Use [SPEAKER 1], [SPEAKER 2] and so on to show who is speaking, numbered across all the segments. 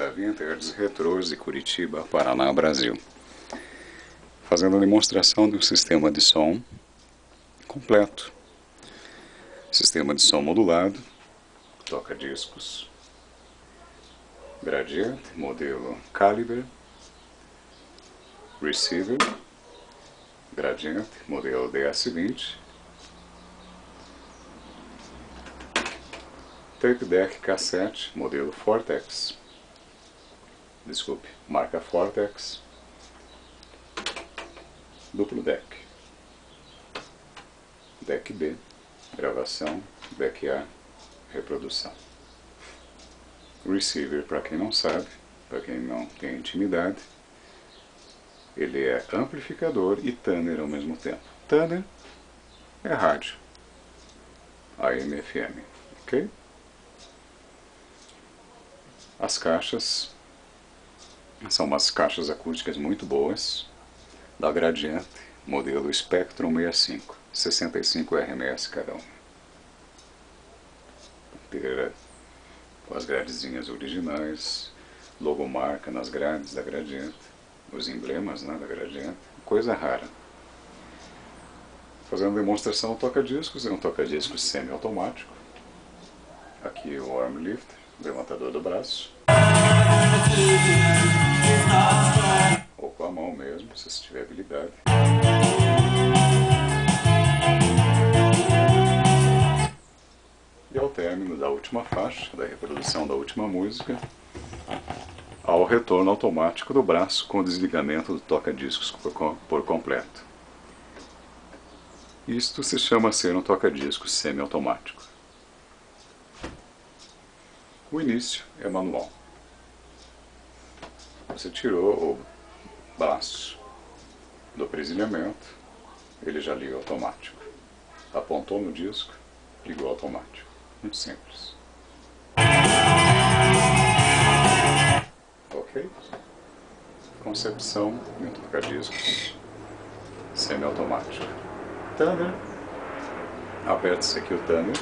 [SPEAKER 1] da vintages.retros de Curitiba, Paraná, Brasil. Fazendo a demonstração do sistema de som completo. Sistema de som modulado, toca-discos, Gradiente, modelo Calibre, receiver, Gradiente, modelo DS20, tape deck cassete, modelo FORTEX, desculpe, marca FORTEX, duplo deck, deck B, gravação, deck A, reprodução. Receiver, para quem não sabe, para quem não tem intimidade, ele é amplificador e tuner ao mesmo tempo. Tuner é rádio, AM, FM, ok? As caixas são umas caixas acústicas muito boas, da Gradiente, modelo Spectrum 65, 65 RMS cada uma. Ter as gradezinhas originais, logomarca nas grades da Gradiente, os emblemas, né, da Gradiente, coisa rara. Fazendo demonstração do toca-discos, é um toca-discos semi-automático. Aqui o arm lifter, levantador do braço. Ou com a mão mesmo, se você tiver habilidade. E ao término da última faixa, da reprodução da última música, ao retorno automático do braço com o desligamento do toca-discos por completo. Isto se chama ser um toca-discos semi-automático. O início é manual. Você tirou o braço do presilhamento, ele já liga automático. Apontou no disco, ligou automático. Muito simples. Ok? Concepção de um toca-discos semi-automático. Tuner. Aperta-se aqui o tuner.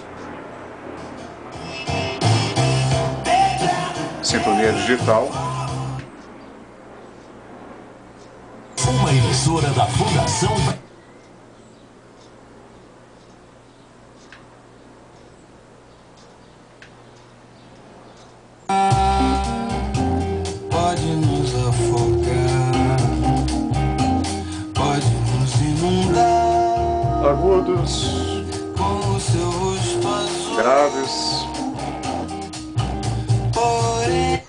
[SPEAKER 1] Sintonia digital.
[SPEAKER 2] Uma emissora da Fundação.
[SPEAKER 3] Pode nos afogar, pode nos inundar.
[SPEAKER 1] Agudos,
[SPEAKER 3] com o seu rosto azul.
[SPEAKER 1] graves.
[SPEAKER 3] Porém,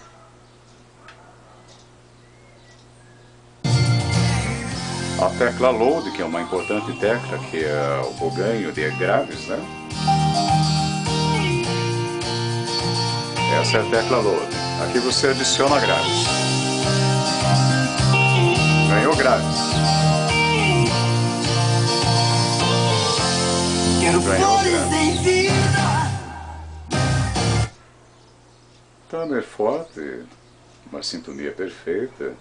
[SPEAKER 1] A tecla load, que é uma importante tecla, que é o ganho de graves, né? Essa é a tecla load. Aqui você adiciona graves. Ganhou graves.
[SPEAKER 3] quero
[SPEAKER 1] Ganhou
[SPEAKER 3] flores
[SPEAKER 1] graves.
[SPEAKER 3] em vida.
[SPEAKER 1] Tuner forte, uma sintonia perfeita.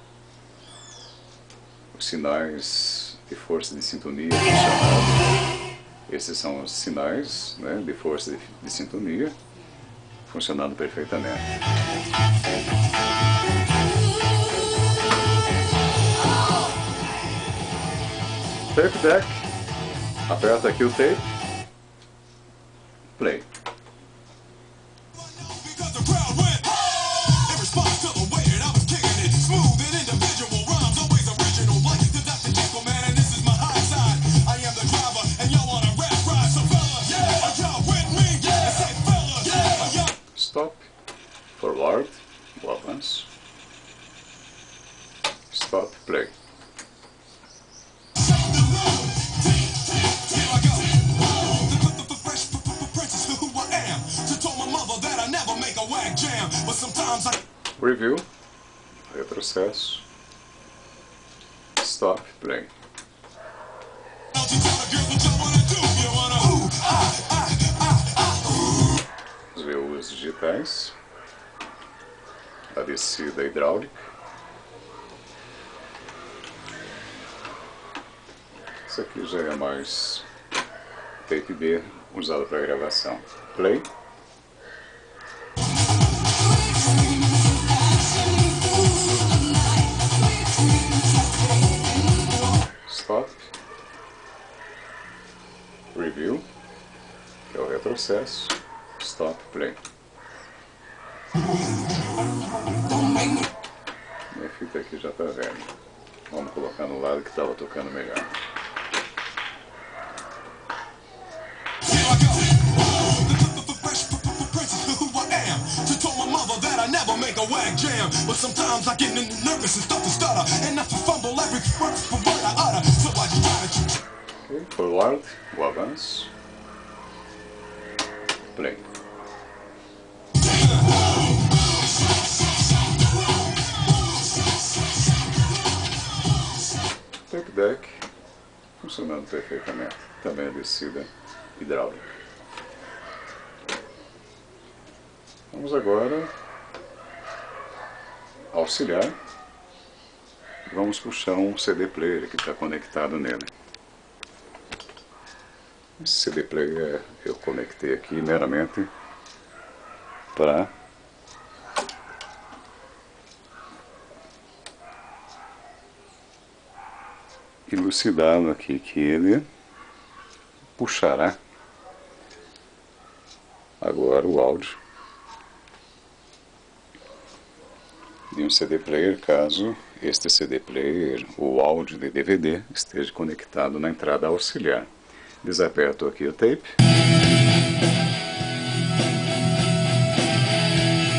[SPEAKER 1] Os sinais de força de sintonia funcionando. Esses são os sinais, né, de força de sintonia funcionando perfeitamente. Tape deck. Aperta aqui o tape. Play. Stop, forward, o avanço, stop, play. Review, retrocesso, stop, play. Os VUs digitais, a descida hidráulica, isso aqui já é mais tape B usado para gravação. Play. retrocesso, stop, play. Minha fita aqui já está velha. Vamos colocar no lado que estava tocando melhor. Ok, forward, o avanço. Play. Tape deck funcionando perfeitamente. Também a descida hidráulica. Vamos agora auxiliar. Vamos puxar um CD player que está conectado nele. Esse CD player eu conectei aqui meramente para elucidá-lo aqui, que ele puxará agora o áudio de um CD player, caso este CD player, o áudio de DVD, esteja conectado na entrada auxiliar. Desaperto aqui o tape.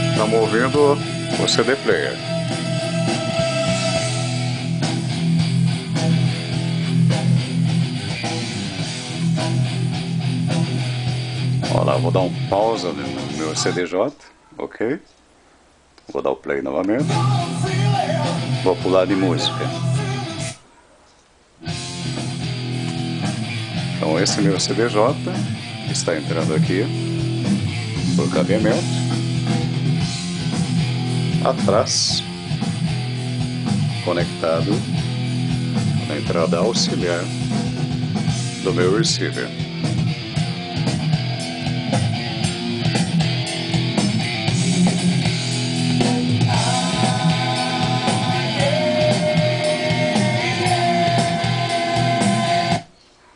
[SPEAKER 1] Estamos ouvindo o CD player. Olha lá, vou dar um pausa no meu CDJ, ok? Vou dar o play novamente. Vou pular de música. Então esse meu CDJ está entrando aqui por cabeamento. Atrás, conectado na entrada auxiliar do meu receiver.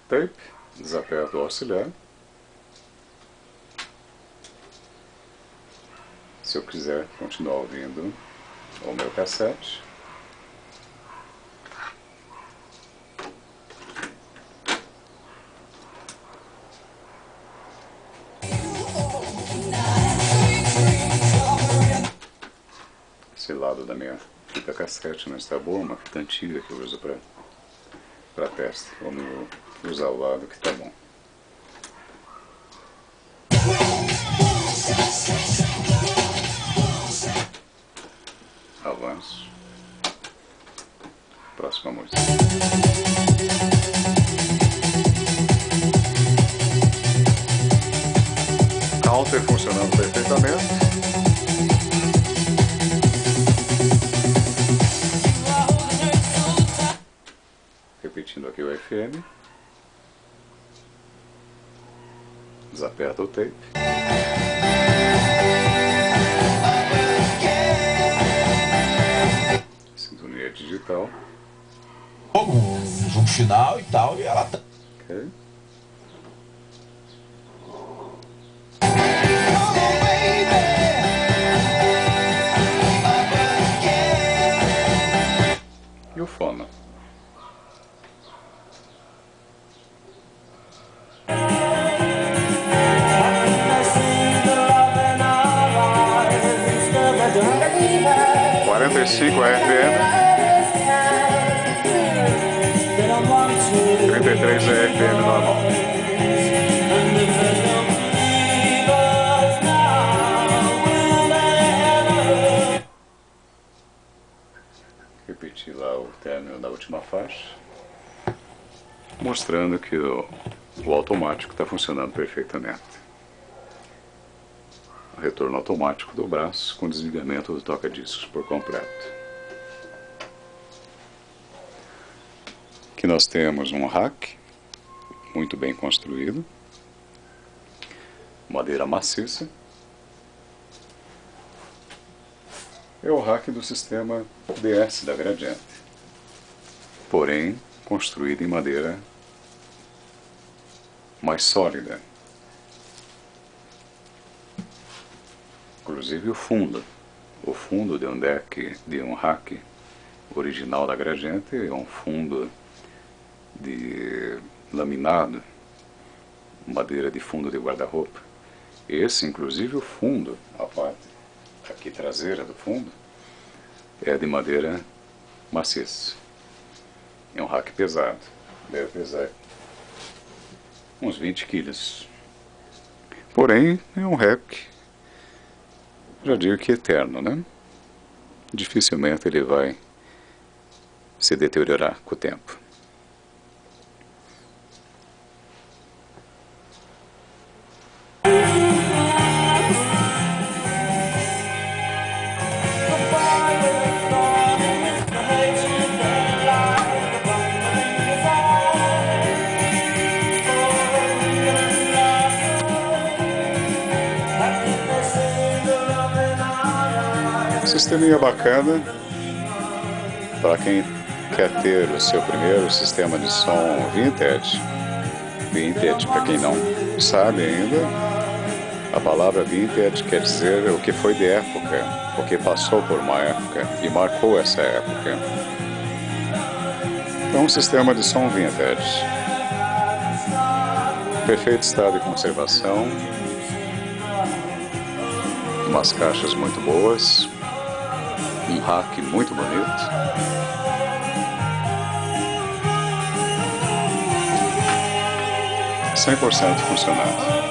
[SPEAKER 1] Tape, desaperto o auxiliar. Se eu quiser continuar ouvindo o meu cassete, esse lado da minha fita cassete não está boa, uma fita antiga que eu uso para teste. Vamos usar o lado que está bom. Avanço. Próxima música. Counter funcionando perfeitamente. Repetindo aqui o FM. Desaperta o tape. Sintonia digital.
[SPEAKER 4] Um jogo final e tal, e ela tá.
[SPEAKER 1] Ok. E o fono. FM, 33 é FM normal. Repetir lá o término da última faixa, mostrando que o automático está funcionando perfeitamente. Retorno automático do braço com desligamento do toca-discos por completo. Aqui nós temos um rack muito bem construído, madeira maciça. É o rack do sistema DS da Gradiente, porém construído em madeira mais sólida. inclusive o fundo. O fundo de um deck, de um rack original da Gradiente, é um fundo de laminado, madeira de fundo de guarda-roupa. Esse, inclusive o fundo, a parte aqui traseira do fundo, é de madeira maciça. É um rack pesado, deve pesar uns 20 quilos. Porém, é um rack, já digo que eterno, né? Dificilmente ele vai se deteriorar com o tempo. Sisteminha bacana para quem quer ter o seu primeiro sistema de som vintage. Vintage, para quem não sabe ainda, a palavra vintage quer dizer o que foi de época, o que passou por uma época e marcou essa época. Então, um sistema de som vintage, perfeito estado de conservação, umas caixas muito boas, um rack muito bonito, (100% funcionando).